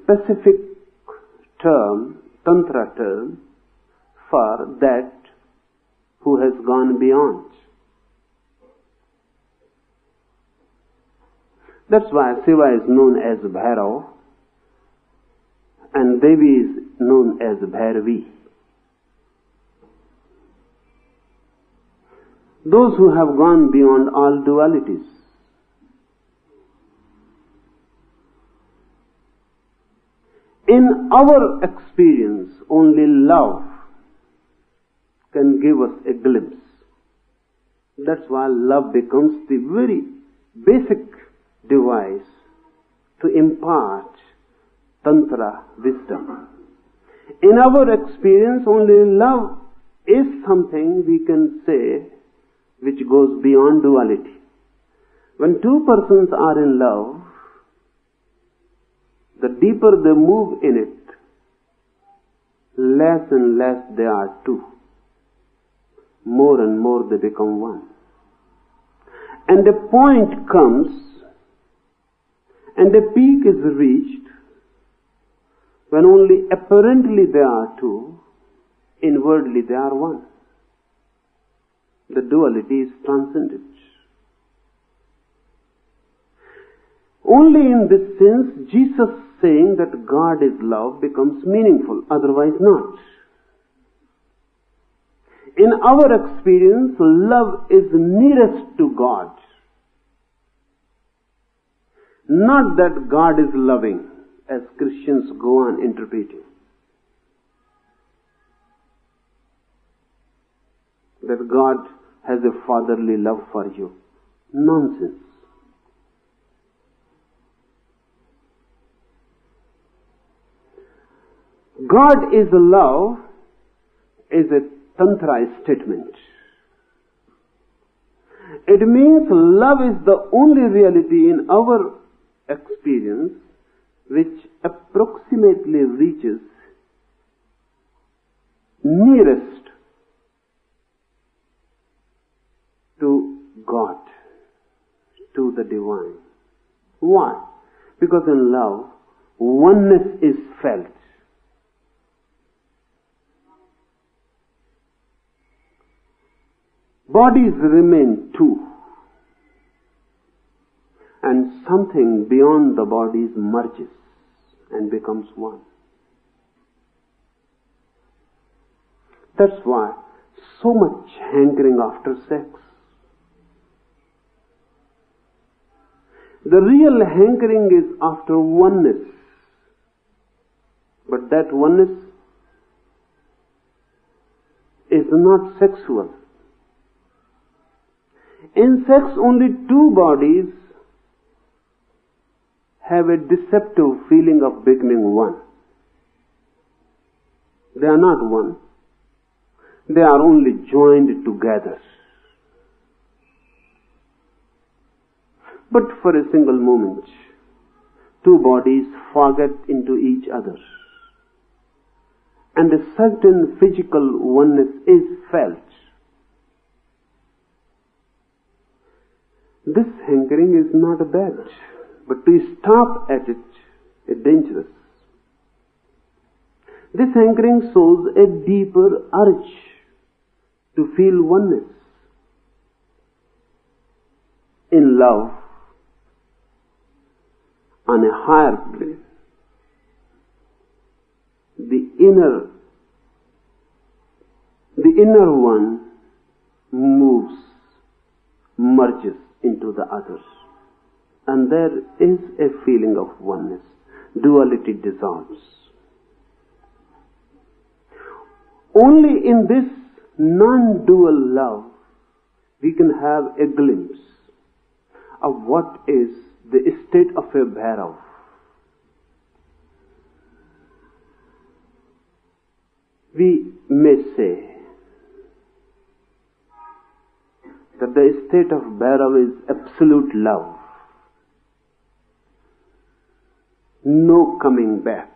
specific term, tantra term, for that who has gone beyond. That's why Shiva is known as bhairav and Devi is known as bhairavi. Those who have gone beyond all dualities. In our experience, only love can give us a glimpse. That's why love becomes the very basic device to impart tantra wisdom. In our experience, only love is something we can say which goes beyond duality. When two persons are in love, the deeper they move in it, less and less they are two. More and more they become one. And a point comes and a peak is reached when only apparently they are two, inwardly they are one. The duality is transcended. Only in this sense, Jesus saying that God is love becomes meaningful, otherwise not. In our experience, love is nearest to God. Not that God is loving, as Christians go on interpreting. That God has a fatherly love for you. Nonsense. God is love is a tantra statement. It means love is the only reality in our experience which approximately reaches nearest to God, to the divine. Why? Because in love, oneness is felt. Bodies remain two, and something beyond the bodies merges and becomes one. That's why so much hankering after sex. The real hankering is after oneness, but that oneness is not sexual. In sex, only two bodies have a deceptive feeling of becoming one. They are not one. They are only joined together. But for a single moment, two bodies forget into each other. And a certain physical oneness is felt. This hankering is not bad, but to stop at it is dangerous. This hankering shows a deeper urge to feel oneness. In love, on a higher plane, the inner one moves, merges into the others, and there is a feeling of oneness. Duality dissolves. Only in this non-dual love we can have a glimpse of what is the state of a bhairav. We may say that the state of bhairav is absolute love. No coming back.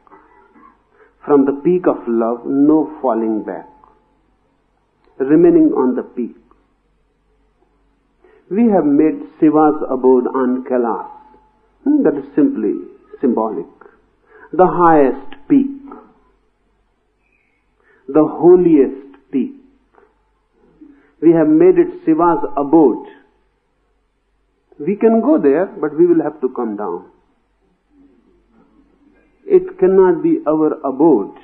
From the peak of love, no falling back. Remaining on the peak. We have made Shiva's abode on Kailas. That is simply symbolic. the highest peak, the holiest peak. We have made it Shiva's abode. We can go there, but we will have to come down. It cannot be our abode.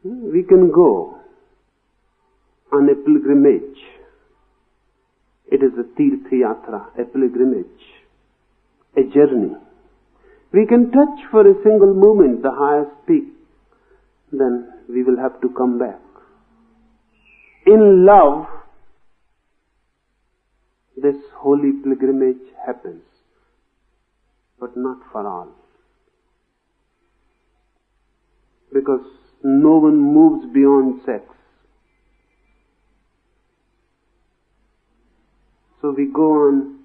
We can go on a pilgrimage. It is a tirth yatra, a pilgrimage, a journey. We can touch for a single moment the highest peak. Then we will have to come back. In love, this holy pilgrimage happens, but not for all. Because no one moves beyond sex. So we go on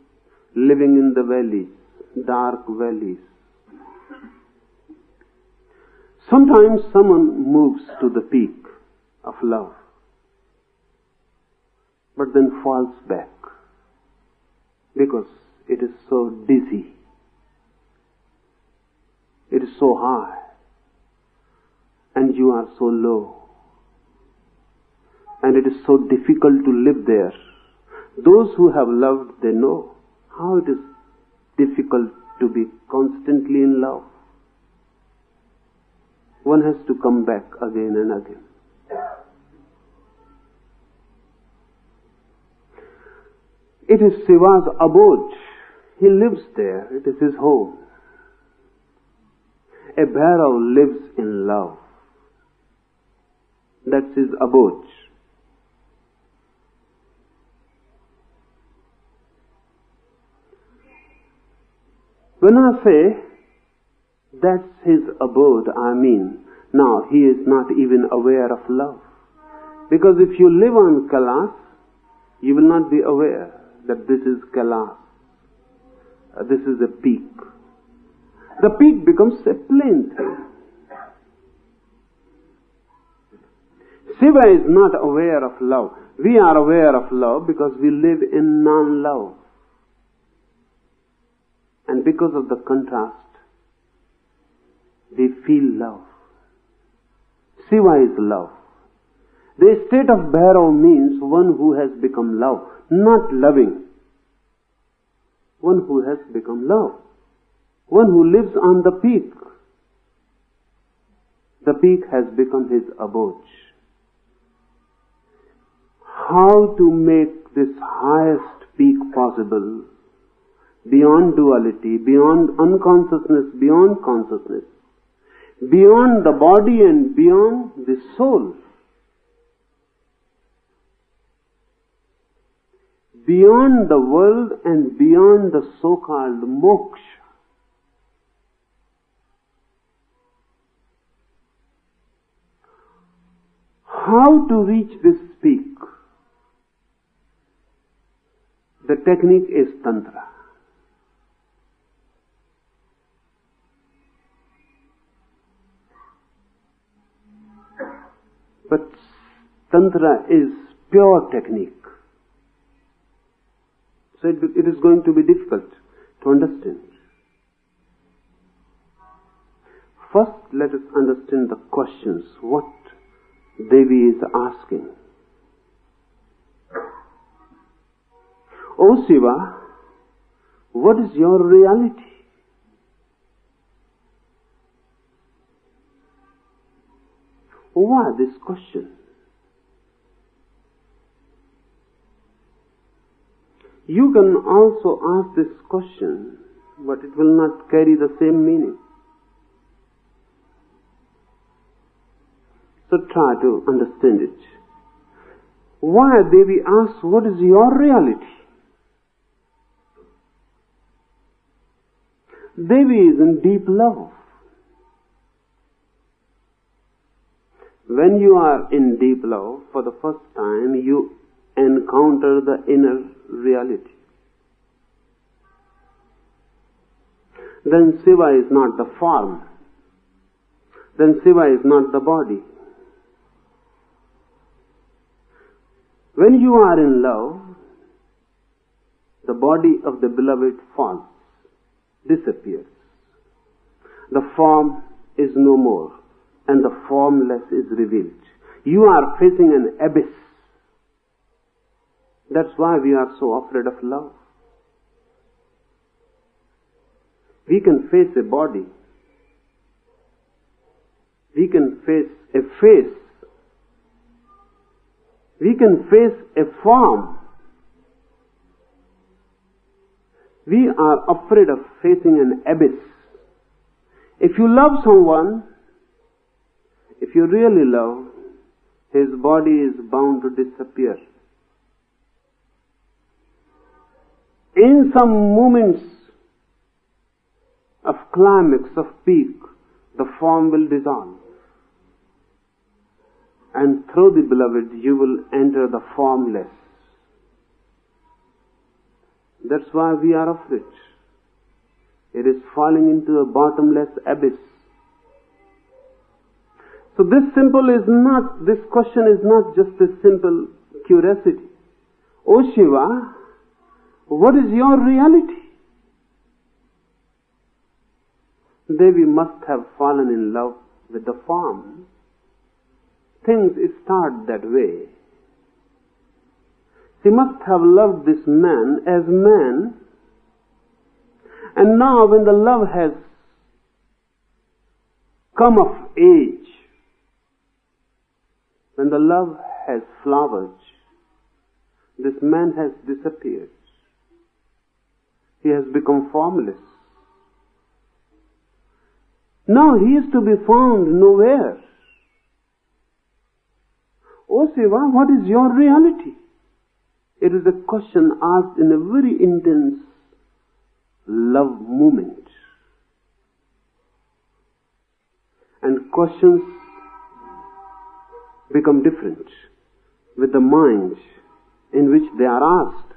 living in the valleys, dark valleys. Sometimes someone moves to the peak of love, but then falls back because it is so dizzy. It is so high, and you are so low, and it is so difficult to live there. Those who have loved, they know how it is difficult to be constantly in love. One has to come back again and again. It is Shiva's abode. He lives there. It is his home. A bhairav lives in love. That's his abode. When I say that's his abode, I mean, now he is not even aware of love. Because if you live on Kailas, you will not be aware that this is Kailas. This is a peak. The peak becomes a plain thing. Shiva is not aware of love. We are aware of love because we live in non-love. And because of the contrast, we feel love. Shiva is love. The state of bhairav means one who has become love, not loving. One who has become love. One who lives on the peak. The peak has become his abode. How to make this highest peak possible? Beyond duality, beyond unconsciousness, beyond consciousness, beyond the body and beyond the soul, beyond the world and beyond the so-called moksha. How to reach this peak? The technique is tantra. But tantra is pure technique. So it is going to be difficult to understand. First, let us understand the questions, what Devi is asking. O Shiva, what is your reality? Why this question? You can also ask this question, but it will not carry the same meaning. So try to understand it. Why Devi asks, what is your reality? Devi is in deep love. When you are in deep love, for the first time, you encounter the inner reality. Then Shiva is not the form. Then Shiva is not the body. When you are in love, the body of the beloved falls, disappears. the form is no more, and the formless is revealed. You are facing an abyss. That's why we are so afraid of love. We can face a body. We can face a face. We can face a form. We are afraid of facing an abyss. If you love someone, if you really love, his body is bound to disappear. In some moments of climax, of peak, the form will dissolve. And through the beloved, you will enter the formless. That's why we are afraid. It is falling into a bottomless abyss. So this question is not just a simple curiosity. O Shiva, what is your reality? Devi must have fallen in love with the form. Things start that way. She must have loved this man as man, and now when the love has come of age, when the love has flowered, this man has disappeared. He has become formless. Now he is to be found nowhere. O Shiva, what is your reality? It is a question asked in a very intense love moment. And questions become different with the mind in which they are asked,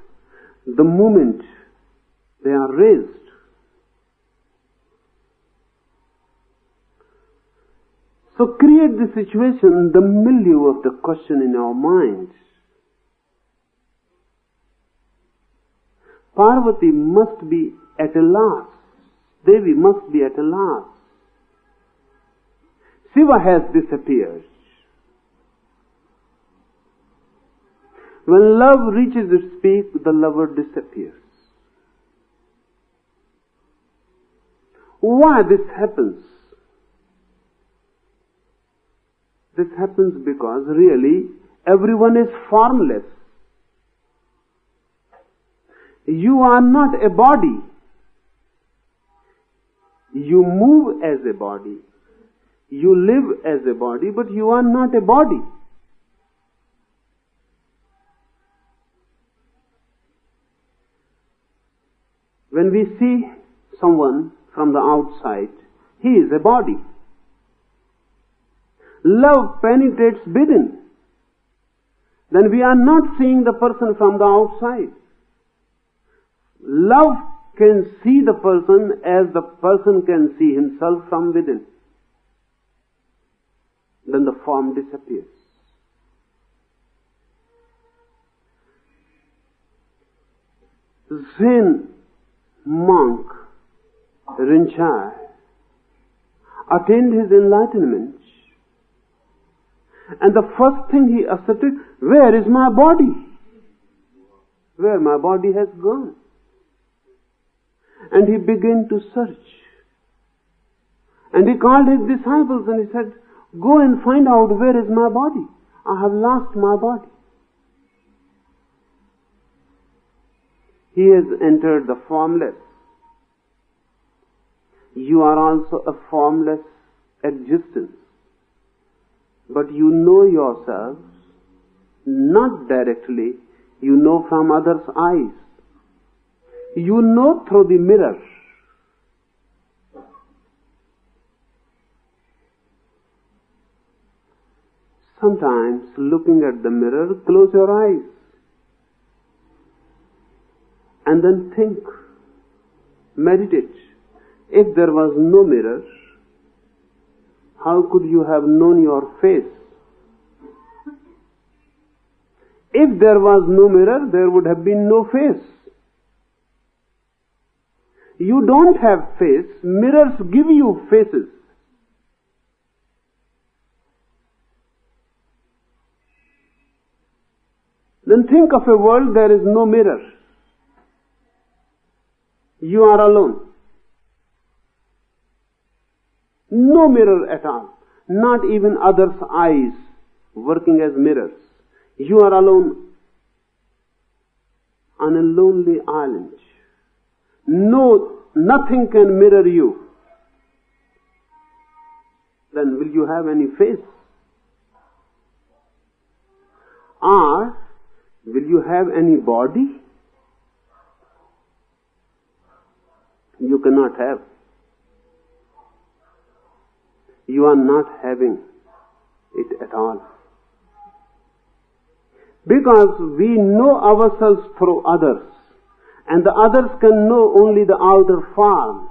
the moment they are raised. So create the situation, the milieu of the question in our minds. Parvati must be at a loss. Devi must be at a loss. Shiva has disappeared. When love reaches its peak, the lover disappears. Why this happens? This happens because really everyone is formless. You are not a body. You move as a body. You live as a body, but you are not a body. When we see someone from the outside, he is a body. Love penetrates within. Then we are not seeing the person from the outside. Love can see the person as the person can see himself from within. Then the form disappears. Zen monk Rinzai attained his enlightenment, and the first thing he asserted, where is my body? Where my body has gone? And he began to search. And he called his disciples and he said, go and find out where is my body. I have lost my body. He has entered the formless. You are also a formless existence. But you know yourselves not directly, you know from others' eyes. You know through the mirror. Sometimes, looking at the mirror, close your eyes and then think, meditate. If there was no mirror, how could you have known your face? If there was no mirror, there would have been no face. You don't have face, mirrors give you faces. Then think of a world there is no mirror. You are alone. No mirror at all. Not even others' eyes working as mirrors. You are alone on a lonely island. No, nothing can mirror you. Then will you have any face? Or will you have any body? You cannot have. You are not having it at all. Because we know ourselves through others, and the others can know only the outer form.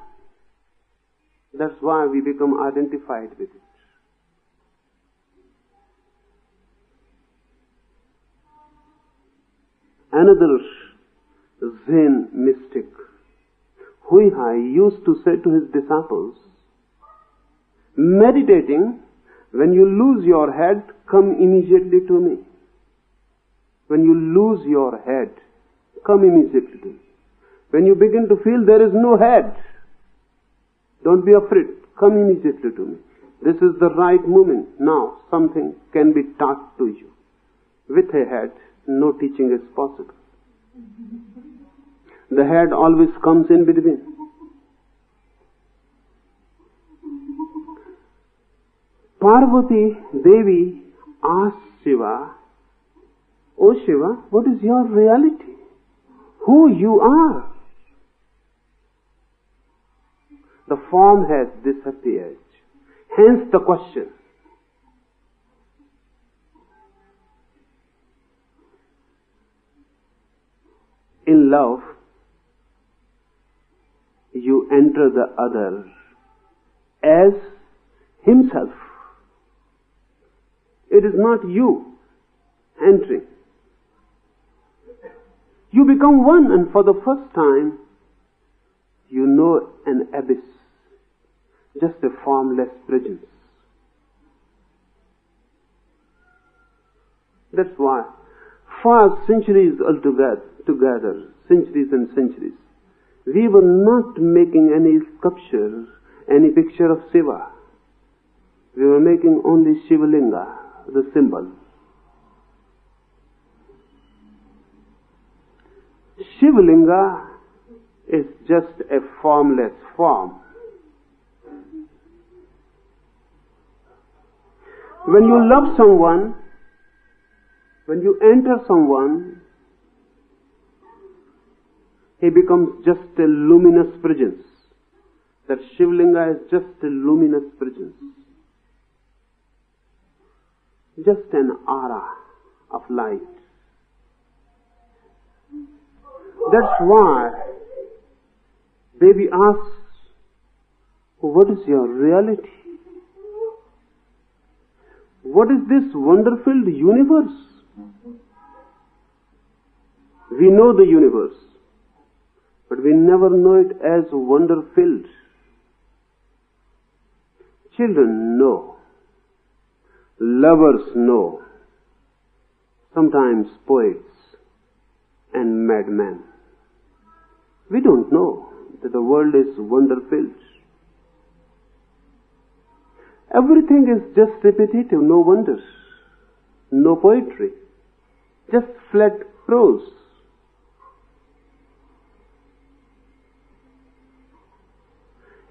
That's why we become identified with it. Another Zen mystic, Huihai, used to say to his disciples, meditating, when you lose your head, come immediately to me. When you lose your head, come immediately to me. When you begin to feel there is no head, don't be afraid, come immediately to me. This is the right moment. Now something can be taught to you. With a head, no teaching is possible. The head always comes in between. Parvati Devi asked Shiva, "O Shiva, what is your reality? Who you are?" The form has disappeared. Hence the question. In love, you enter the other as himself. It is not you entering. You become one, and for the first time, you know an abyss, just a formless presence. That's why, for centuries together, centuries and centuries, we were not making any sculpture, any picture of Shiva. We were making only Shivalinga, the symbol. Shivalinga is just a formless form. When you love someone, when you enter someone, he becomes just a luminous presence. That Shivalinga is just a luminous presence. Just an aura of light. That's why Devi asks, what is your reality? What is this wonder-filled universe? We know the universe, but we never know it as wonder-filled. Children know. Lovers know. Sometimes poets and madmen. We don't know that the world is wonder-filled. Everything is just repetitive, no wonders, no poetry, just flat prose.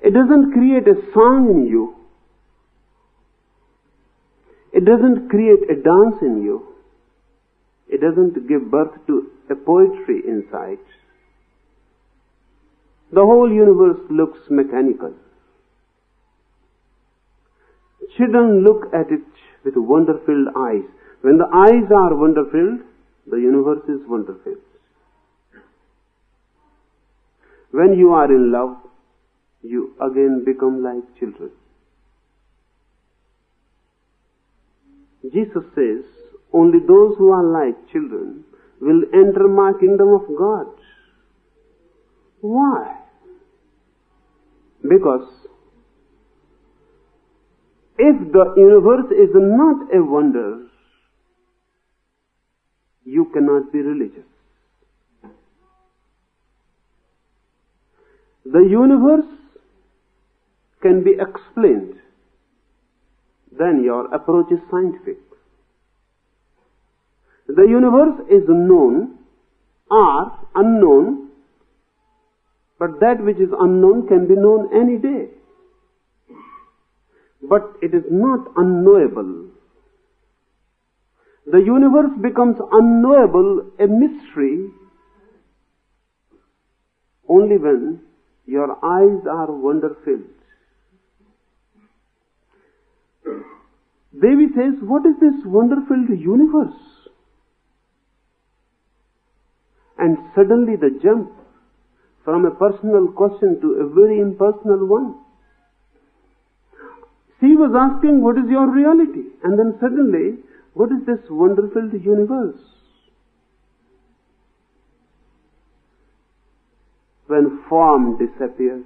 It doesn't create a song in you. It doesn't create a dance in you. It doesn't give birth to a poetry inside. The whole universe looks mechanical. Children look at it with wonder-filled eyes. When the eyes are wonder-filled, the universe is wonder-filled. When you are in love, you again become like children. Jesus says, only those who are like children will enter my kingdom of God. Why? Because if the universe is not a wonder, you cannot be religious. The universe can be explained, then your approach is scientific. The universe is known or unknown, but that which is unknown can be known any day. But it is not unknowable. The universe becomes unknowable, a mystery, only when your eyes are wonder-filled. Devi says, what is this wonder-filled universe? And suddenly the jump from a personal question to a very impersonal one. She was asking, what is your reality? And then suddenly, what is this wonder-filled universe? When form disappears,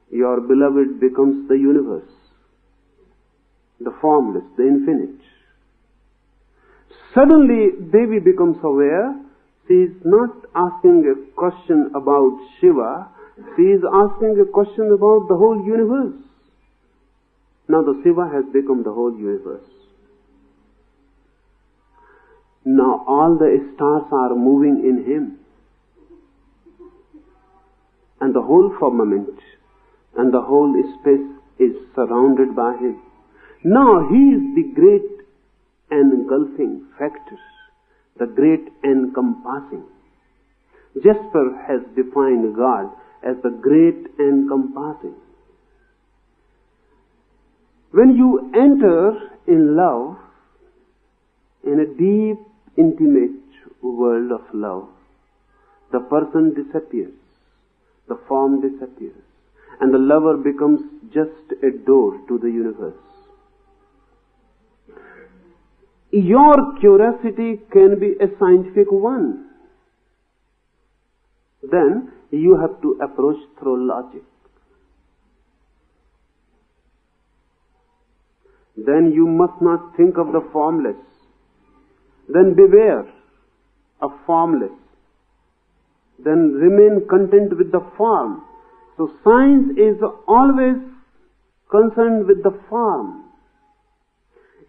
your beloved becomes the universe, the formless, the infinite. Suddenly, Devi becomes aware. She is not asking a question about Shiva, she is asking a question about the whole universe. Now the Shiva has become the whole universe. Now all the stars are moving in him. And the whole firmament and the whole space is surrounded by him. Now he is the great engulfing factor, the great encompassing. Jasper has defined God as the great encompassing. When you enter in love, in a deep, intimate world of love, the person disappears, the form disappears, and the lover becomes just a door to the universe. Your curiosity can be a scientific one. Then you have to approach through logic. Then you must not think of the formless. Then beware of formless. Then remain content with the form. So science is always concerned with the form.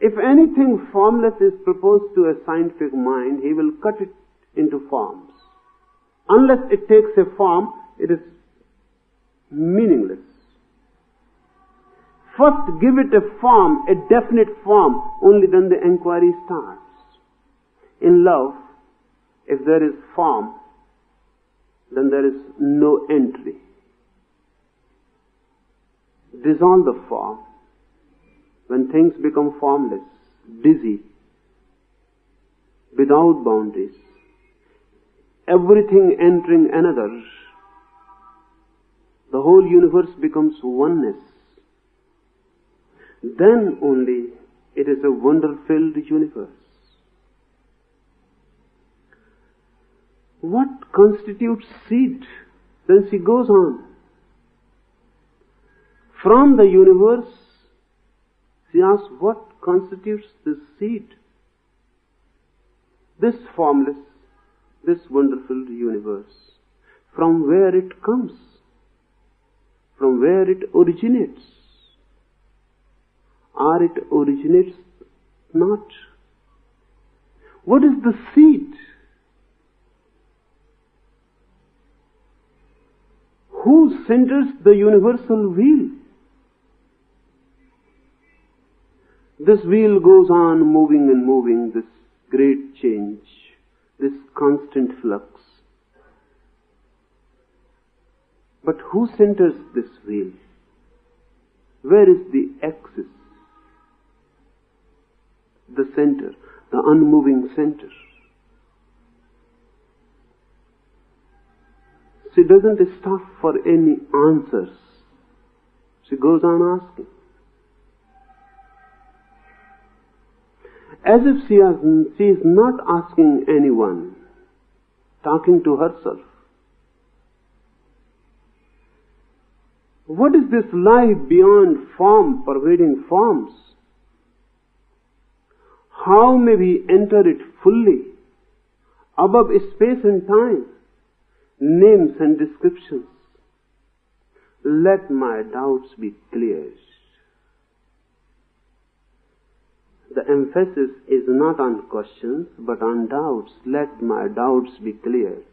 If anything formless is proposed to a scientific mind, he will cut it into forms. Unless it takes a form, it is meaningless. First give it a form, a definite form, only then the inquiry starts. In love, if there is form, then there is no entry. Dissolve the form. When things become formless, dizzy, without boundaries, everything entering another, the whole universe becomes oneness. Then only it is a wonder-filled universe. What constitutes seed? Then she goes on. From the universe, she asks, what constitutes this seed? This formless, this wonderful universe. From where it comes? From where it originates? Or it originates not? What is the seed? Who centers the universal wheel? This wheel goes on moving and moving, this great change, this constant flux. But who centers this wheel? Where is the axis? The center, the unmoving center. She doesn't stop for any answers. She goes on asking. As if she is not asking anyone, talking to herself. What is this life beyond form, pervading forms? How may we enter it fully, above space and time, names and descriptions? Let my doubts be cleared. The emphasis is not on questions, but on doubts. Let my doubts be cleared.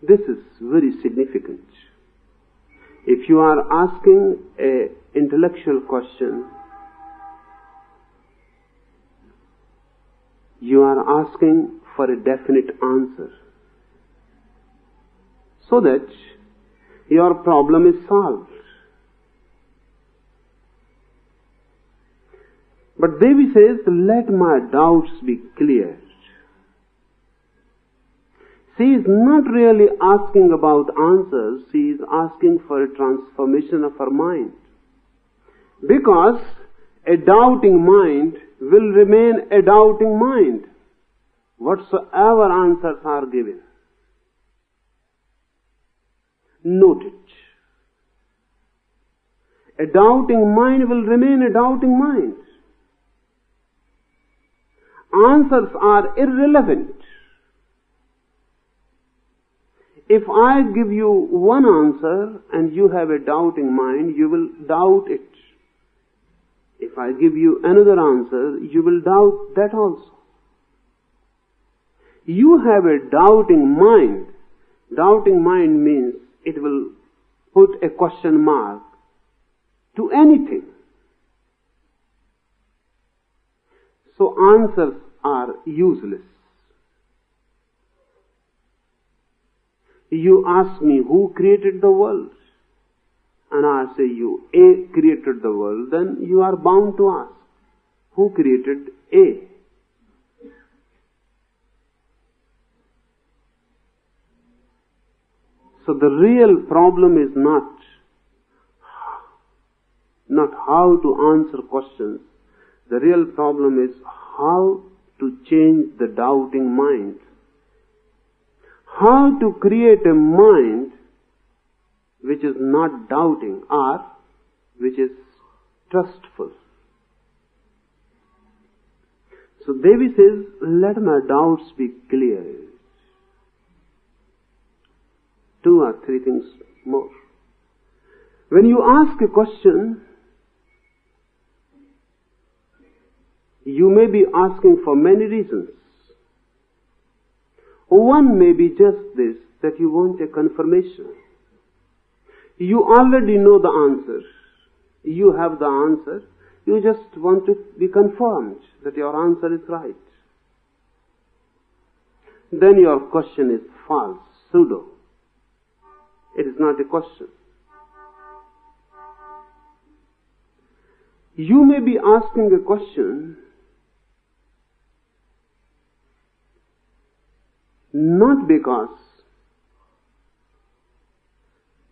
This is very significant. If you are asking an intellectual question, you are asking for a definite answer, so that your problem is solved. But Devi says, let my doubts be cleared. She is not really asking about answers, she is asking for a transformation of her mind. Because a doubting mind will remain a doubting mind, whatsoever answers are given. Note it. A doubting mind will remain a doubting mind. Answers are irrelevant. If I give you one answer and you have a doubting mind, you will doubt it. If I give you another answer, you will doubt that also. You have a doubting mind. Doubting mind means it will put a question mark to anything. So answers are useless. You ask me who created the world, and I say you A created the world, then you are bound to ask who created A. So the real problem is not how to answer questions. The real problem is how to change the doubting mind. How to create a mind which is not doubting or which is trustful. So Devi says, let my doubts be clear. 2 or 3 things more. When you ask a question, you may be asking for many reasons. One may be just this, that you want a confirmation. You already know the answer. You have the answer. You just want to be confirmed that your answer is right. Then your question is false, pseudo. It is not a question. You may be asking a question not because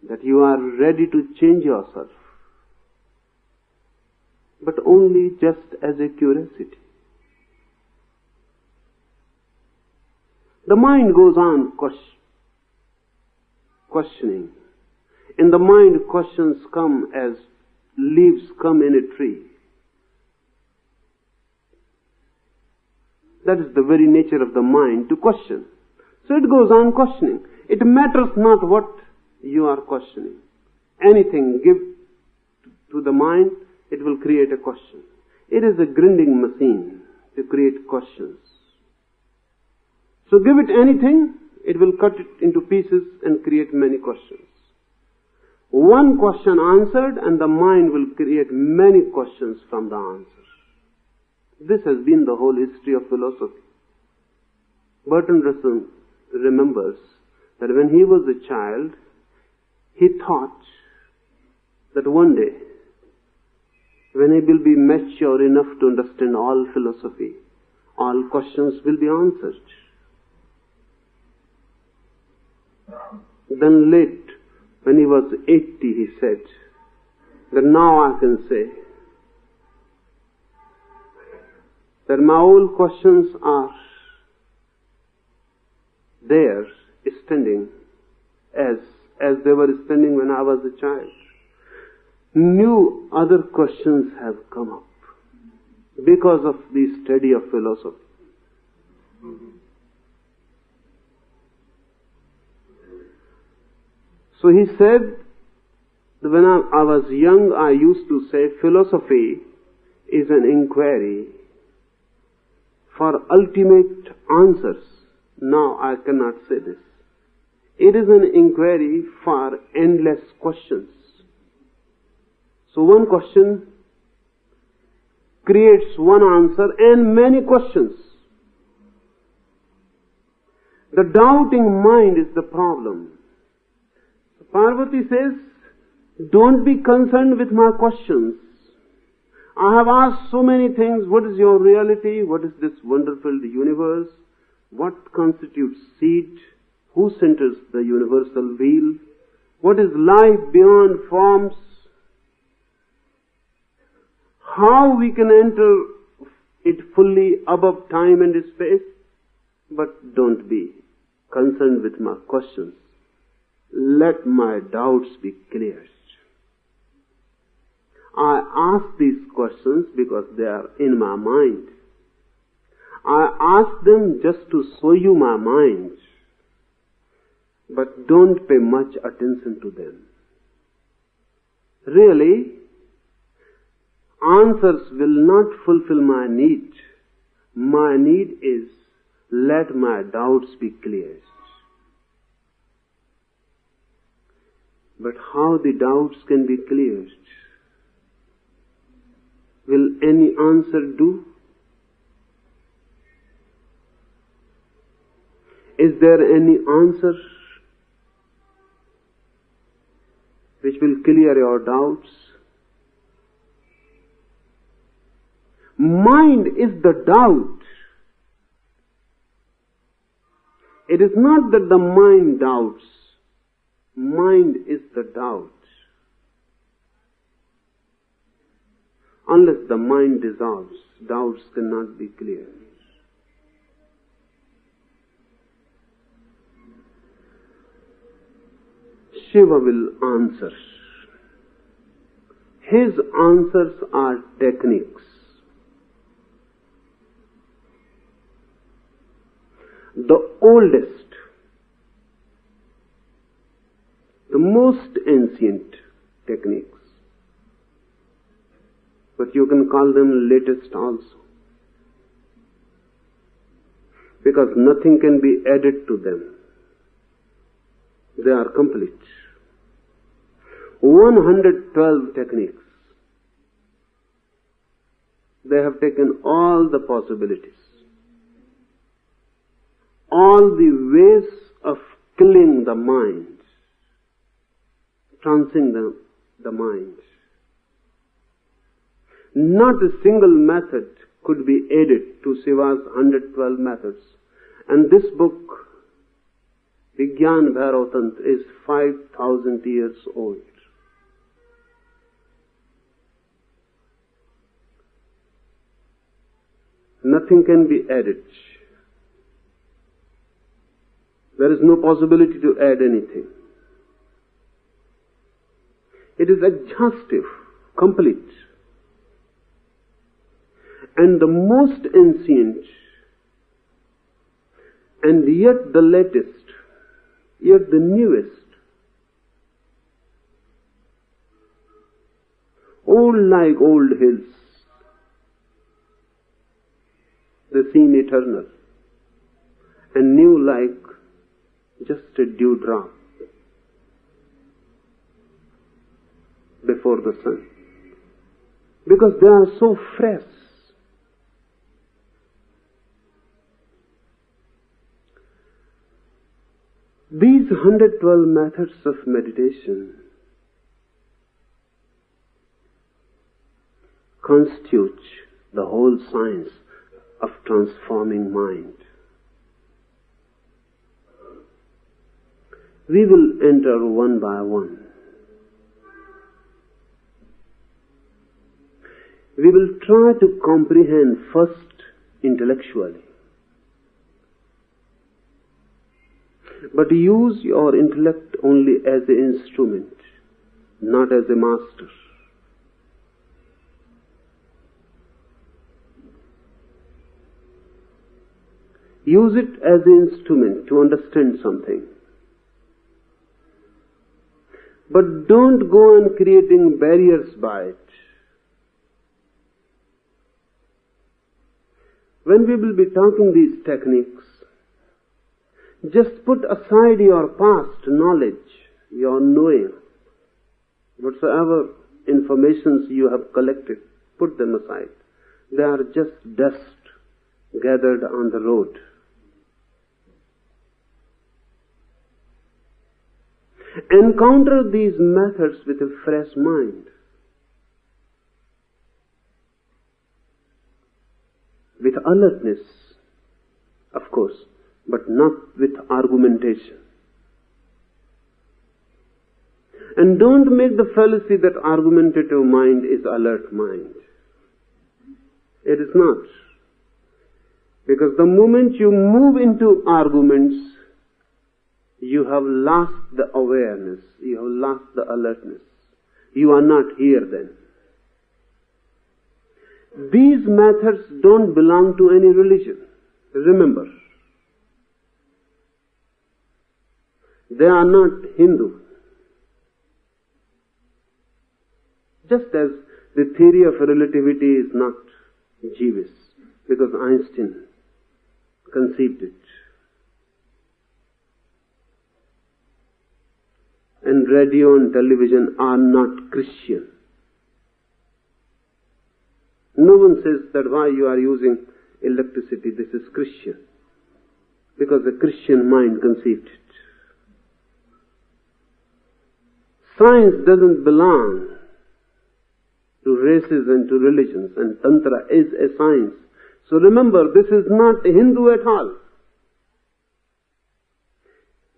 that you are ready to change yourself, but only just as a curiosity. The mind goes on questioning. In the mind, questions come as leaves come in a tree. That is the very nature of the mind, to question. So it goes on questioning. It matters not what you are questioning. Anything give to the mind, it will create a question. It is a grinding machine to create questions. So give it anything, it will cut it into pieces and create many questions. One question answered and the mind will create many questions from the answer. This has been the whole history of philosophy. Bertrand Russell remembers that when he was a child, he thought that one day, when he will be mature enough to understand all philosophy, all questions will be answered. Then late, when he was 80, he said that now I can say that my old questions are there, standing as as they were spending when I was a child. New other questions have come up because of the study of philosophy. So he said, when I was young, I used to say philosophy is an inquiry for ultimate answers. Now I cannot say this. It is an inquiry for endless questions. So one question creates one answer and many questions. The doubting mind is the problem. Parvati says, don't be concerned with my questions. I have asked so many things. What is your reality? What is this wonderful universe? What constitutes seed? Who centers the universal wheel? What is life beyond forms? How we can enter it fully above time and space? But don't be concerned with my questions. Let my doubts be cleared. I ask these questions because they are in my mind. I ask them just to show you my mind. But don't pay much attention to them. Really, answers will not fulfill my need. My need is, let my doubts be cleared. But how the doubts can be cleared? Will any answer do? Is there any answer which will clear your doubts? Mind is the doubt. It is not that the mind doubts. Mind is the doubt. Unless the mind dissolves, doubts cannot be cleared. Shiva will answer. His answers are techniques. The oldest, the most ancient techniques. But you can call them latest also. Because nothing can be added to them. They are complete. 112 techniques. They have taken all the possibilities. All the ways of killing the mind. Trancing the mind. Not a single method could be added to Shiva's 112 methods. And this book, Vigyan, bhairav, tantra, is 5,000 years old. Nothing can be added. There is no possibility to add anything. It is exhaustive, complete. And the most ancient, and yet the latest, yet the newest. Old like old hills. They seem eternal. And new like just a dewdrop before the sun. Because they are so fresh. These 112 methods of meditation constitute the whole science of transforming mind. We will enter one by one. We will try to comprehend first intellectually. But use your intellect only as an instrument, not as a master. Use it as an instrument to understand something. But don't go on creating barriers by it. When we will be talking these techniques, just put aside your past knowledge, your knowing. Whatsoever informations you have collected, put them aside. They are just dust gathered on the road. Encounter these methods with a fresh mind, with alertness, of course, but not with argumentation. And don't make the fallacy that argumentative mind is alert mind. It is not. Because the moment you move into arguments, you have lost the awareness, you have lost the alertness. You are not here then. These methods don't belong to any religion. Remember, they are not Hindu. Just as the theory of relativity is not Jewish, because Einstein conceived it. And radio and television are not Christian. No one says that why you are using electricity, this is Christian. Because a Christian mind conceived it. Science doesn't belong to races and to religions, and tantra is a science. So remember, this is not Hindu at all.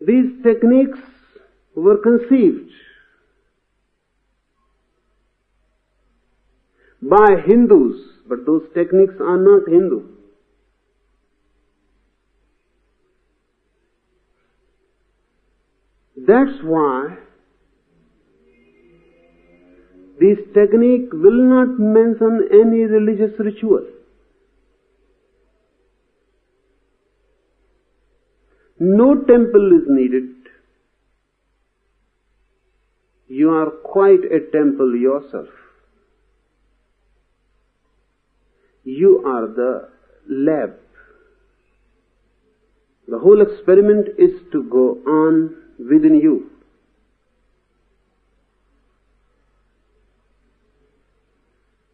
These techniques were conceived by Hindus, but those techniques are not Hindu. That's why this technique will not mention any religious ritual. No temple is needed. You are quite a temple yourself. You are the lab. The whole experiment is to go on within you.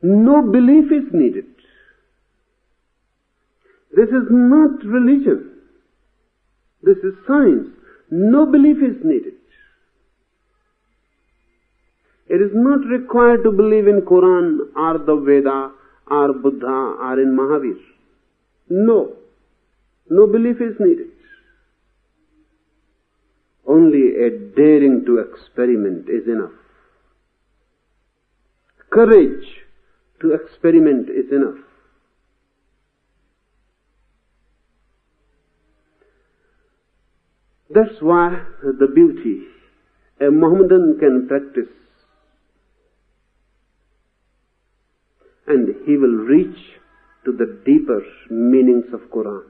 No belief is needed. This is not religion. This is science. No belief is needed. It is not required to believe in Quran or the Veda or Buddha or in Mahavir. No. No belief is needed. Only a daring to experiment is enough. Courage to experiment is enough. That's why the beauty a Mohammedan can practice, and he will reach to the deeper meanings of Quran.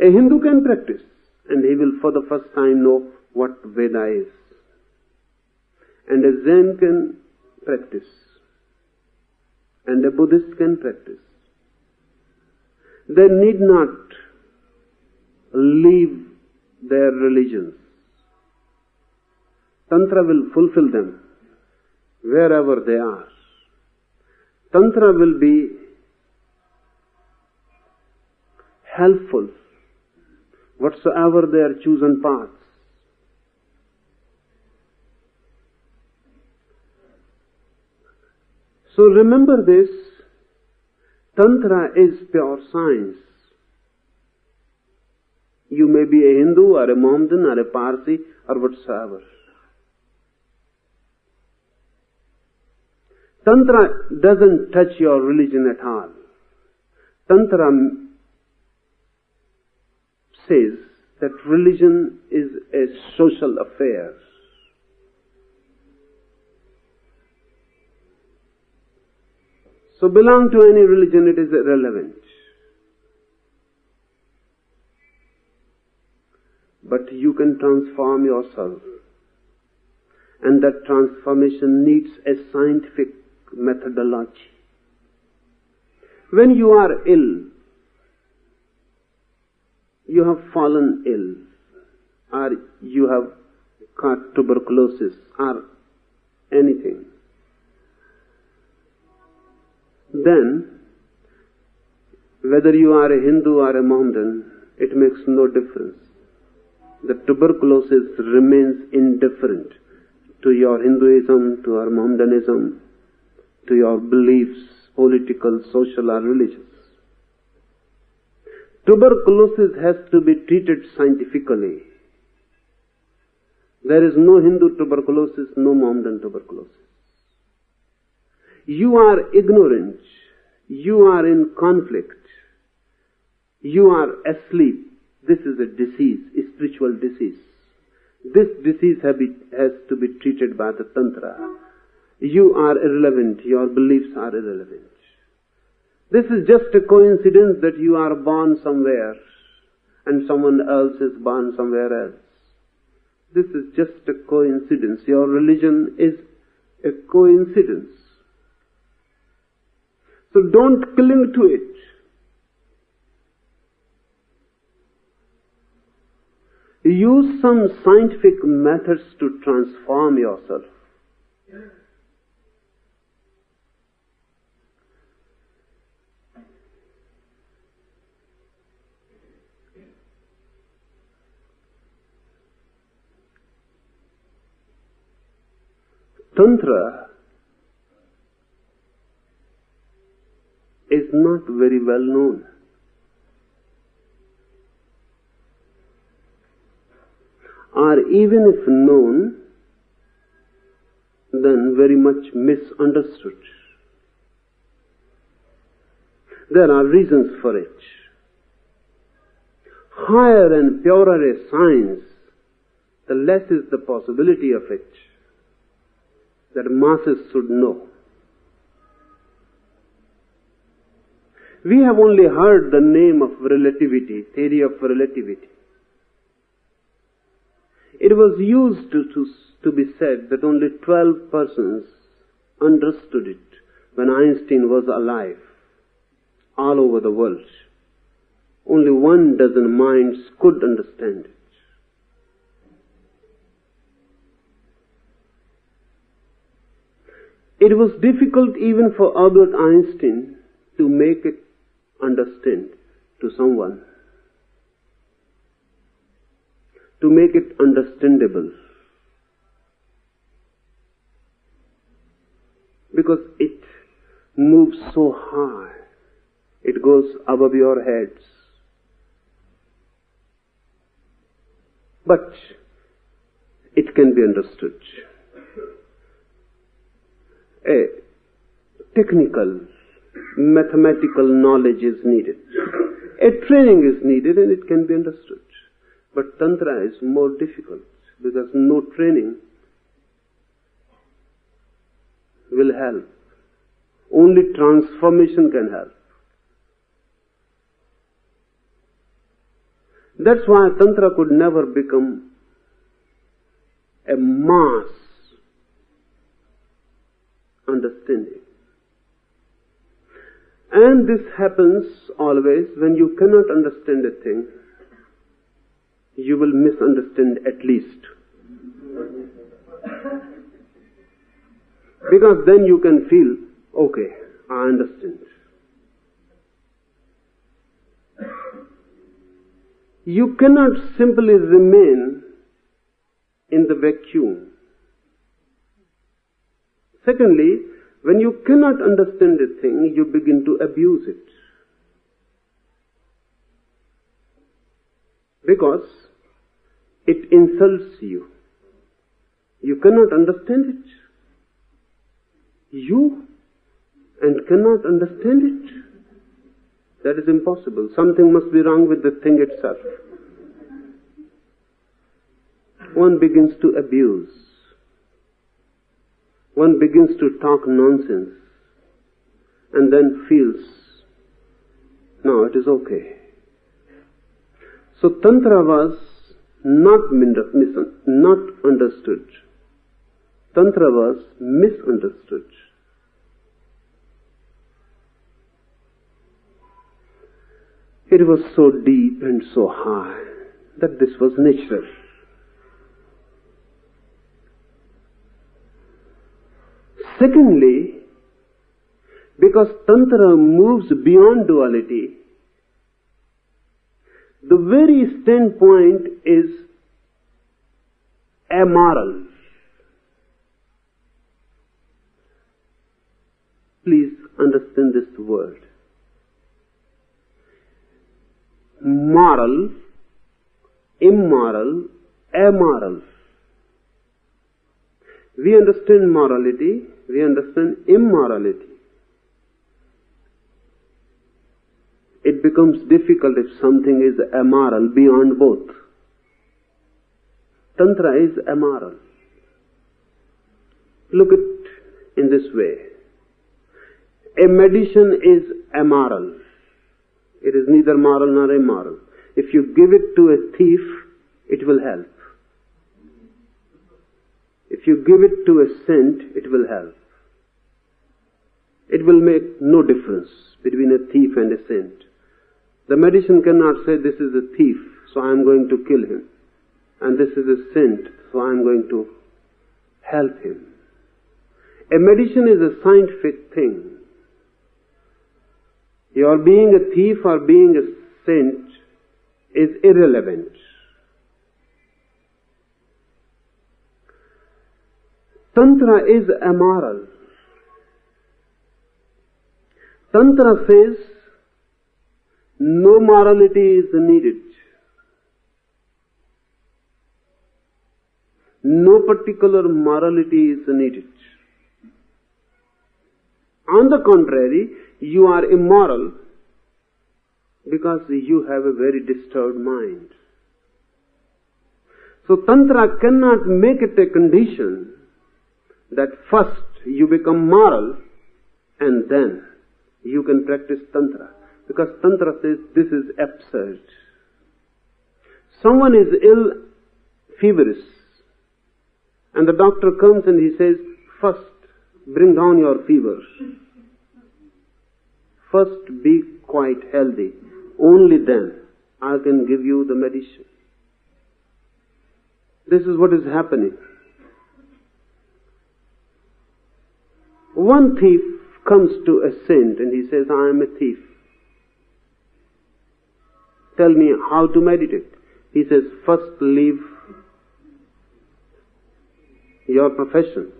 A Hindu can practice, and he will for the first time know what Veda is. And a Zen can practice, and a Buddhist can practice. They need not leave their religions. Tantra will fulfill them wherever they are. Tantra will be helpful whatsoever their chosen paths. So remember this, Tantra is pure science. You may be a Hindu or a Mohammedan or a Parsi or whatsoever. Tantra doesn't touch your religion at all. Tantra says that religion is a social affair. So belong to any religion, it is irrelevant. But you can transform yourself. And that transformation needs a scientific methodology. When you are ill, you have fallen ill, or you have caught tuberculosis, or anything, then whether you are a Hindu or a Mohammedan, it makes no difference. The tuberculosis remains indifferent to your Hinduism, to your Mohammedanism, to your beliefs, political, social or religious. Tuberculosis has to be treated scientifically. There is no Hindu tuberculosis, no Mohammedan tuberculosis. You are ignorant. You are in conflict. You are asleep. This is a disease, a spiritual disease. This disease has to be treated by the tantra. You are irrelevant. Your beliefs are irrelevant. This is just a coincidence that you are born somewhere and someone else is born somewhere else. This is just a coincidence. Your religion is a coincidence. So don't cling to it. Use some scientific methods to transform yourself. Tantra is not very well known. Or even if known, then very much misunderstood. There are reasons for it. Higher and purer a science, the less is the possibility of it that masses should know. We have only heard the name of relativity, theory of relativity. It was used to be said that only 12 persons understood it when Einstein was alive, all over the world. Only 12 minds could understand it. It was difficult even for Albert Einstein to make it understand to someone, to make it understandable, because it moves so high, it goes above your heads. But it can be understood. A technical, mathematical knowledge is needed. A training is needed and it can be understood. But Tantra is more difficult because no training will help. Only transformation can help. That's why Tantra could never become a mass understanding. And this happens always when you cannot understand a thing, you will misunderstand at least. Because then you can feel, okay, I understand. You cannot simply remain in the vacuum. Secondly, when you cannot understand a thing, you begin to abuse it. Because it insults you. You cannot understand it. You and cannot understand it. That is impossible. Something must be wrong with the thing itself. one begins to abuse. One begins to talk nonsense and then feels, no, it is okay. So Tantra was not understood. Tantra was misunderstood. It was so deep and so high that this was natural. Secondly, because Tantra moves beyond duality, the very standpoint is amoral. Please understand this word. Moral, immoral, amoral. We understand morality, we understand immorality. It becomes difficult if something is amoral beyond both. Tantra is amoral. Look at it in this way. A medicine is amoral. It is neither moral nor immoral. If you give it to a thief, it will help. If you give it to a saint, it will help. It will make no difference between a thief and a saint. The medicine cannot say, this is a thief, so I am going to kill him. And this is a saint, so I am going to help him. A medicine is a scientific thing. Your being a thief or being a saint is irrelevant. Tantra is amoral. Tantra says no morality is needed. No particular morality is needed. On the contrary, you are immoral because you have a very disturbed mind. So Tantra cannot make it a condition that first you become moral and then you can practice Tantra. Because Tantra says this is absurd. Someone is ill, feverish, and the doctor comes and he says, first bring down your fever. First be quite healthy. Only then I can give you the medicine. This is what is happening. One thief comes to a saint and he says, I am a thief. Tell me how to meditate. He says, first leave your profession.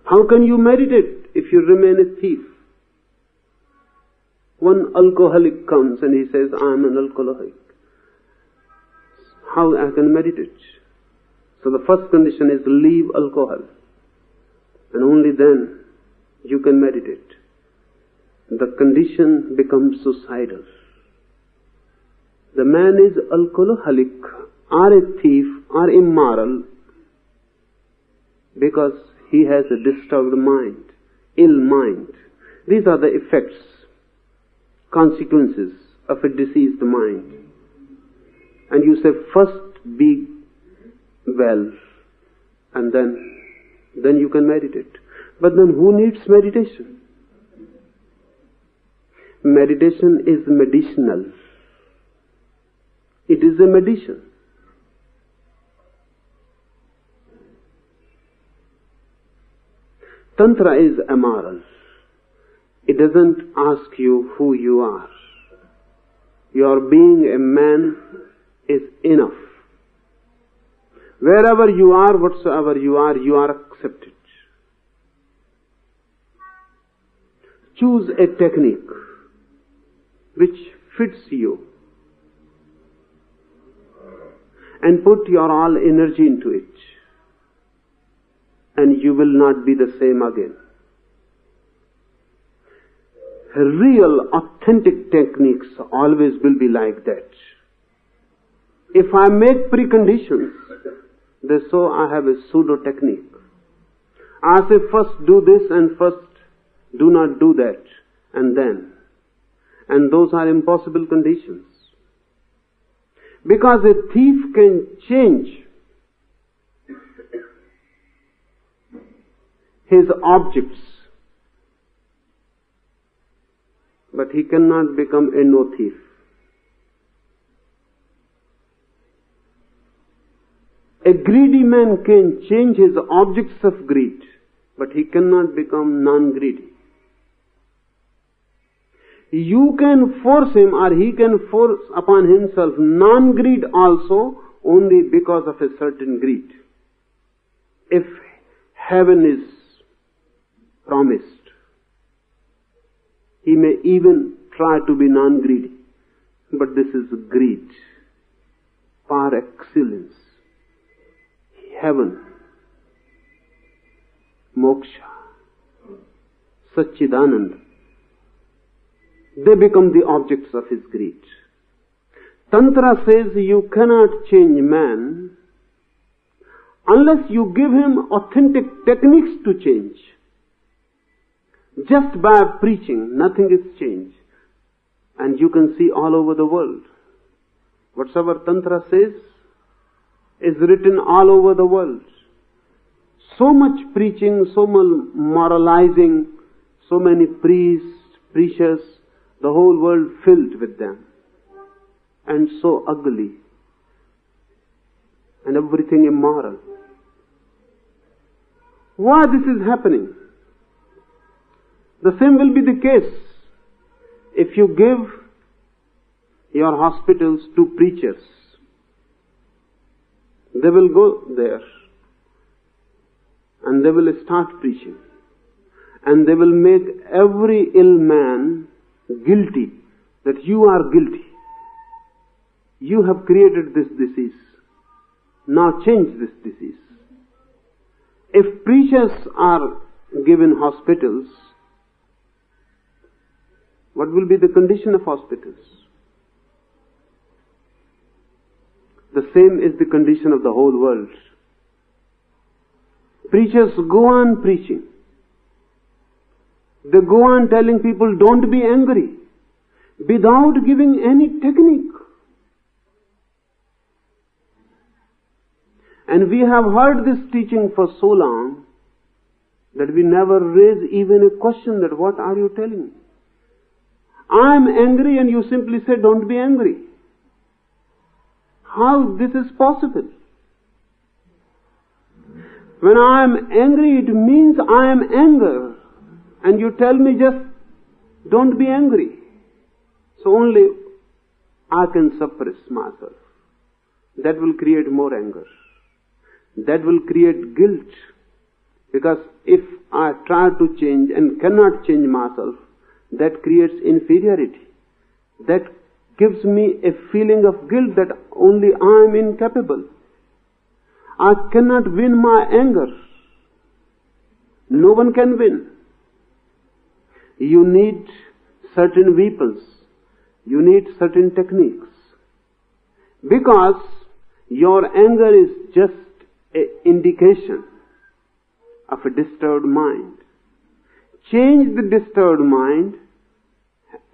How can you meditate if you remain a thief? One alcoholic comes and he says, I am an alcoholic. How I can meditate? So the first condition is leave alcohol. And only then you can meditate. The condition becomes suicidal. The man is alcoholic or a thief or immoral because he has a disturbed mind, ill mind. These are the effects, consequences of a diseased mind. And you say, first be well and then you can meditate. But then who needs meditation? Meditation is medicinal. It is a medicine. Tantra is amoral. It doesn't ask you who you are. Your being a man is enough. Wherever you are, whatsoever you are accepted. Choose a technique which fits you and put your all energy into it, and you will not be the same again. Real, authentic techniques always will be like that. If I make preconditions, they so I have a pseudo technique. I say first do this and first do not do that, and then. And those are impossible conditions. Because a thief can change his objects, but he cannot become a no thief. A greedy man can change his objects of greed, but he cannot become non-greedy. You can force him, or he can force upon himself non-greed also, only because of a certain greed. If heaven is promised, he may even try to be non-greedy. But this is greed par excellence. Heaven, moksha, Satchidananda, they become the objects of his greed. Tantra says you cannot change man unless you give him authentic techniques to change. Just by preaching, nothing is changed. And you can see all over the world. Whatsoever Tantra says is written all over the world. So much preaching, so much moralizing, so many priests, preachers, the whole world filled with them. And so ugly. And everything immoral. Why this is happening? The same will be the case if you give your hospitals to preachers. They will go there and they will start preaching, and they will make every ill man guilty that you are guilty. You have created this disease. Now change this disease. If preachers are given hospitals, what will be the condition of hospitals? The same is the condition of the whole world. Preachers go on preaching. They go on telling people, don't be angry, without giving any technique. And we have heard this teaching for so long that we never raise even a question that what are you telling me? I am angry and you simply say don't be angry. How this is possible? When I am angry, it means I am anger. And you tell me just don't be angry. So only I can suppress myself. That will create more anger. That will create guilt. Because if I try to change and cannot change myself, that creates inferiority. That gives me a feeling of guilt that only I am incapable. I cannot win my anger. No one can win. You need certain weapons. You need certain techniques. Because your anger is just an indication of a disturbed mind. Change the disturbed mind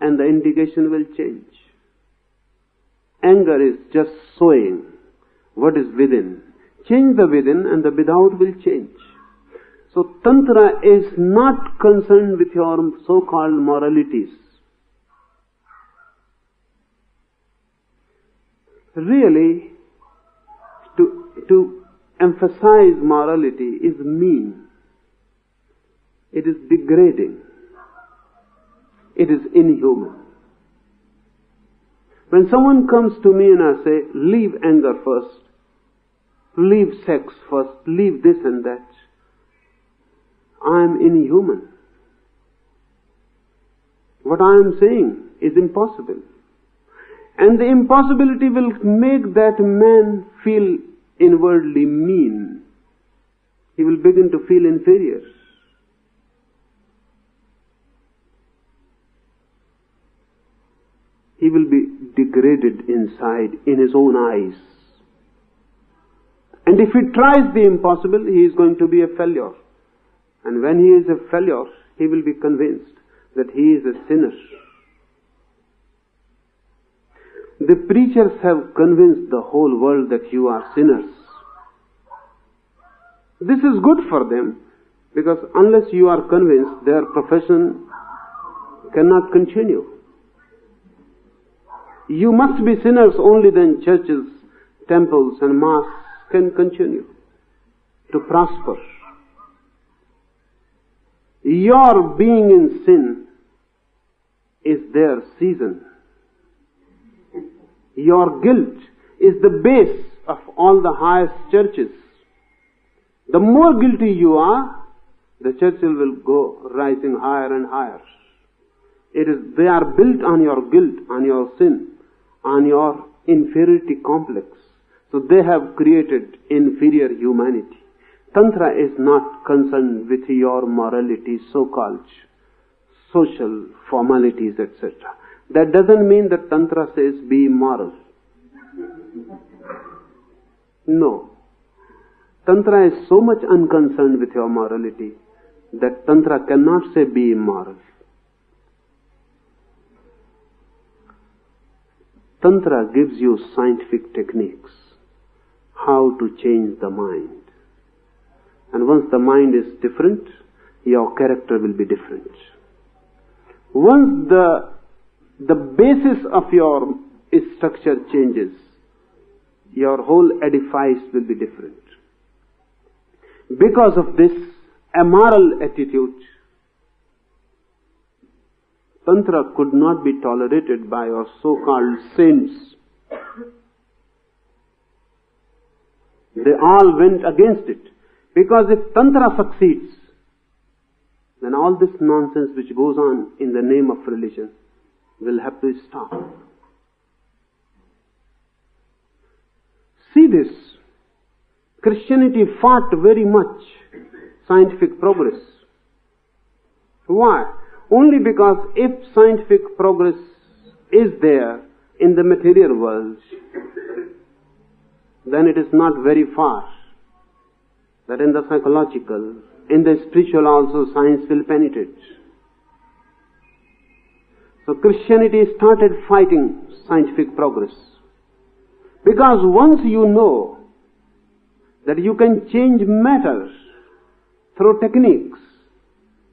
and the indication will change. Anger is just sowing what is within. Change the within and the without will change. So Tantra is not concerned with your so-called moralities. Really, to emphasize morality is mean. It is degrading. It is inhuman. When someone comes to me and I say, leave anger first, leave sex first, leave this and that, I am inhuman. What I am saying is impossible. And the impossibility will make that man feel inwardly mean. He will begin to feel inferior. he will be degraded inside in his own eyes. And if he tries the impossible, he is going to be a failure. And when he is a failure, he will be convinced that he is a sinner. The preachers have convinced the whole world that you are sinners. This is good for them, because unless you are convinced, their profession cannot continue. You must be sinners, only then churches, temples and mosques can continue to prosper. Your being in sin is their season. Your guilt is the base of all the highest churches. The more guilty you are, the churches will go rising higher and higher. They are built on your guilt, on your sin, on your inferiority complex. So they have created inferior humanity. Tantra is not concerned with your morality, so-called social formalities, etc. That doesn't mean that Tantra says be moral. No. Tantra is so much unconcerned with your morality that Tantra cannot say be immoral. Tantra gives you scientific techniques, how to change the mind. And once the mind is different, your character will be different. Once the basis of your structure changes, your whole edifice will be different. Because of this amoral attitude, Tantra could not be tolerated by your so-called saints. They all went against it. Because if Tantra succeeds, then all this nonsense which goes on in the name of religion will have to stop. See this. Christianity fought very much scientific progress. Why? Only because if scientific progress is there in the material world, then it is not very far that in the psychological, in the spiritual also science will penetrate. So Christianity started fighting scientific progress. Because once you know that you can change matter through techniques,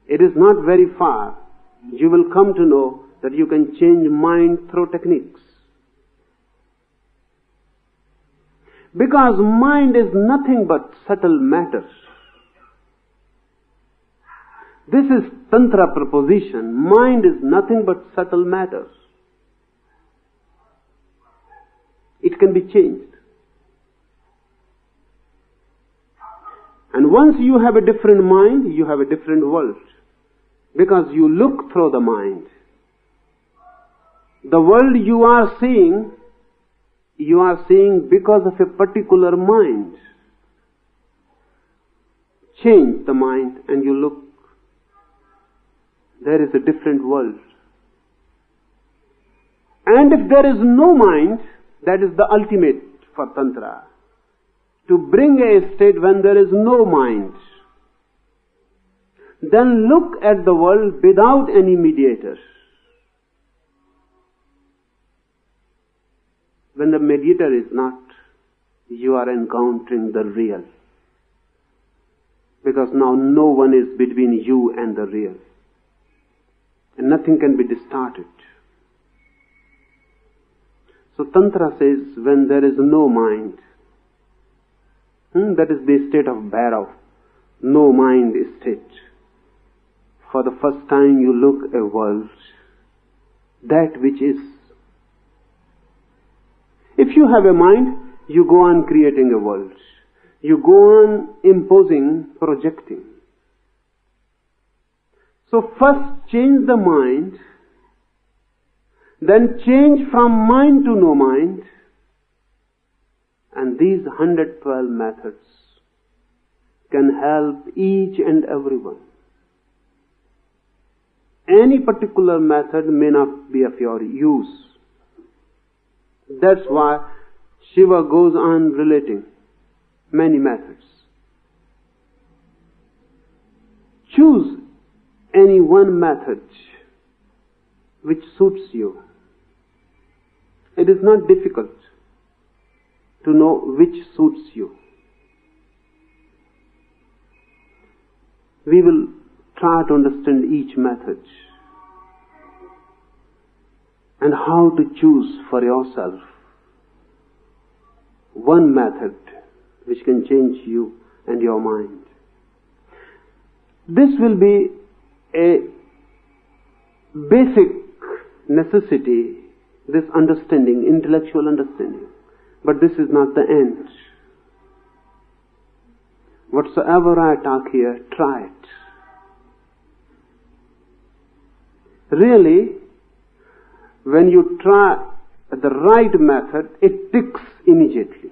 it is not very far. You will come to know that you can change mind through techniques. Because mind is nothing but subtle matter. This is Tantra proposition. Mind is nothing but subtle matter. It can be changed. And once you have a different mind, you have a different world. Because you look through the mind. The world you are seeing because of a particular mind. Change the mind and you look. There is a different world. And if there is no mind, that is the ultimate for Tantra. To bring a state when there is no mind. Then look at the world without any mediator. When the mediator is not, you are encountering the real. Because now no one is between you and the real. And nothing can be distorted. So Tantra says when there is no mind, that is the state of bhairav, no mind state. For the first time you look a world, that which is. If you have a mind, you go on creating a world. You go on imposing, projecting. So first change the mind, then change from mind to no mind, and these 112 methods can help each and everyone. Any particular method may not be of your use, That's why Shiva goes on relating many methods. Choose any one method which suits you. It is not difficult to know which suits you. We will try to understand each method and how to choose for yourself one method which can change you and your mind. This will be a basic necessity, this understanding, intellectual understanding. But this is not the end. Whatsoever I talk here, try it. Really, when you try the right method, it ticks immediately.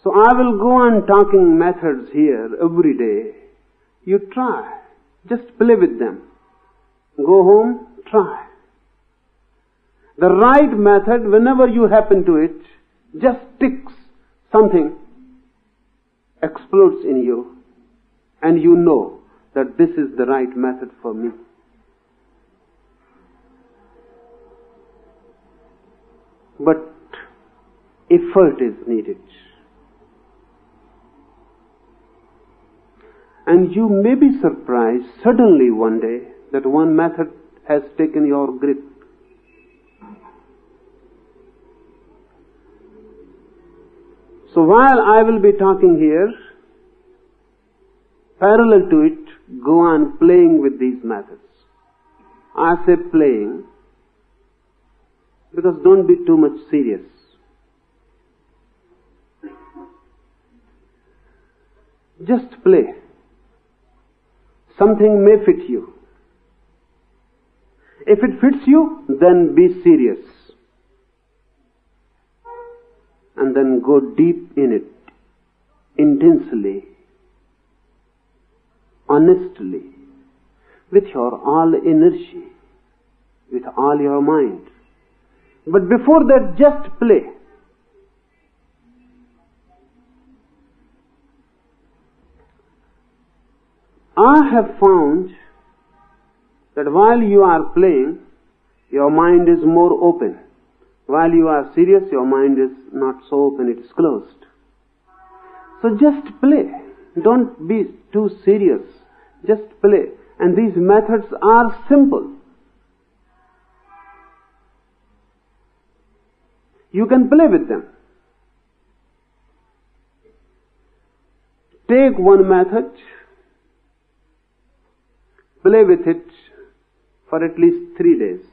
So I will go on talking methods here every day. You try. Just play with them. Go home, try. The right method, whenever you happen to it, just ticks. Something explodes in you, and you know that this is the right method for me. But effort is needed. And you may be surprised suddenly one day that one method has taken your grip. So while I will be talking here, parallel to it, go on playing with these methods. I say playing because don't be too much serious. Just play. Something may fit you. If it fits you, then be serious. And then go deep in it, intensely, honestly, with your all energy, with all your mind. But before that, just play. I have found that while you are playing, your mind is more open. While you are serious, your mind is not so open, it is closed. So just play. Don't be too serious. Just play. And these methods are simple. You can play with them. Take one method, play with it for at least 3 days.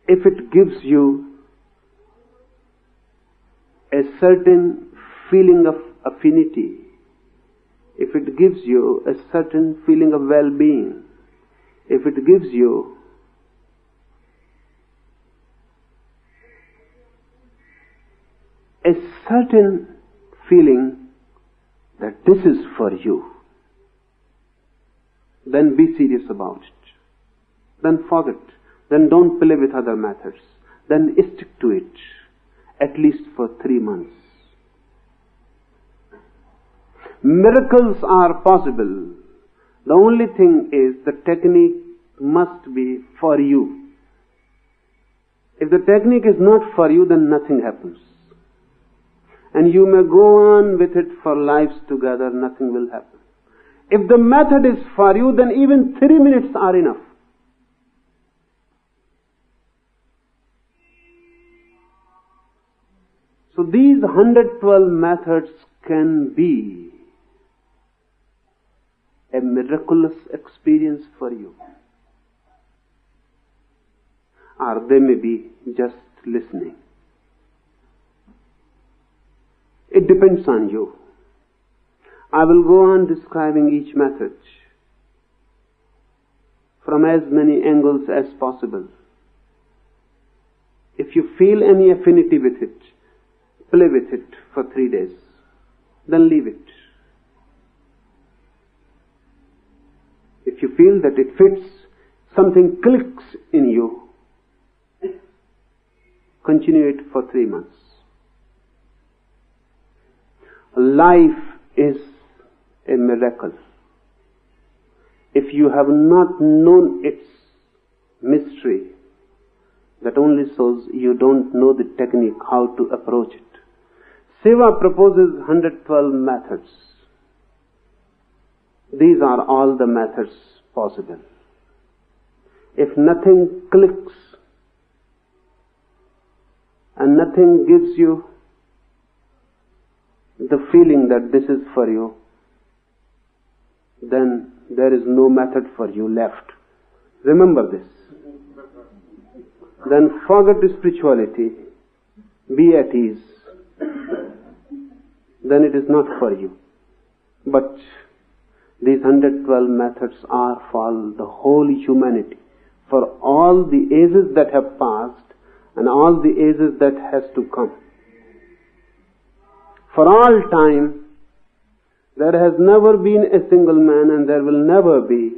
If it gives you a certain feeling of affinity, if it gives you a certain feeling of well-being, if it gives you a certain feeling that this is for you, then be serious about it. Then forget. Then don't play with other methods. Then stick to it, at least for 3 months. Miracles are possible. The only thing is the technique must be for you. If the technique is not for you, then nothing happens. And you may go on with it for lives together, nothing will happen. If the method is for you, then even 3 minutes are enough. So these 112 methods can be a miraculous experience for you. Or they may be just listening. It depends on you. I will go on describing each method from as many angles as possible. If you feel any affinity with it, play with it for 3 days. Then leave it. If you feel that it fits, something clicks in you, continue it for 3 months. Life is a miracle. If you have not known its mystery, that only shows you don't know the technique, how to approach it. Shiva proposes 112 methods. These are all the methods possible. If nothing clicks and nothing gives you the feeling that this is for you, then there is no method for you left. Remember this. Then forget spirituality, be at ease. Then it is not for you. But these 112 methods are for the whole humanity, for all the ages that have passed and all the ages that has to come. For all time, there has never been a single man, and there will never be,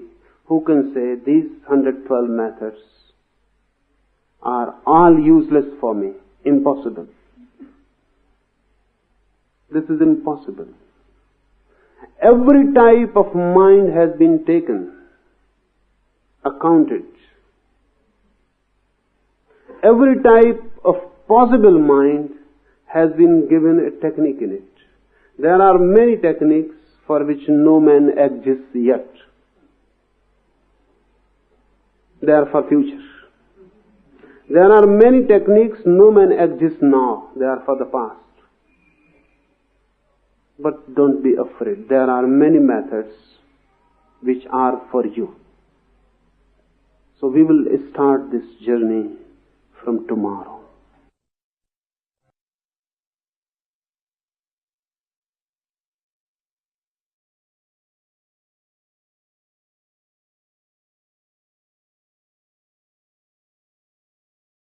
who can say these 112 methods are all useless for me. Impossible. This is impossible. Every type of mind has been taken, accounted. Every type of possible mind has been given a technique in it. There are many techniques for which no man exists yet. They are for future. There are many techniques no man exists now. They are for the past. But don't be afraid. There are many methods which are for you. So we will start this journey from tomorrow.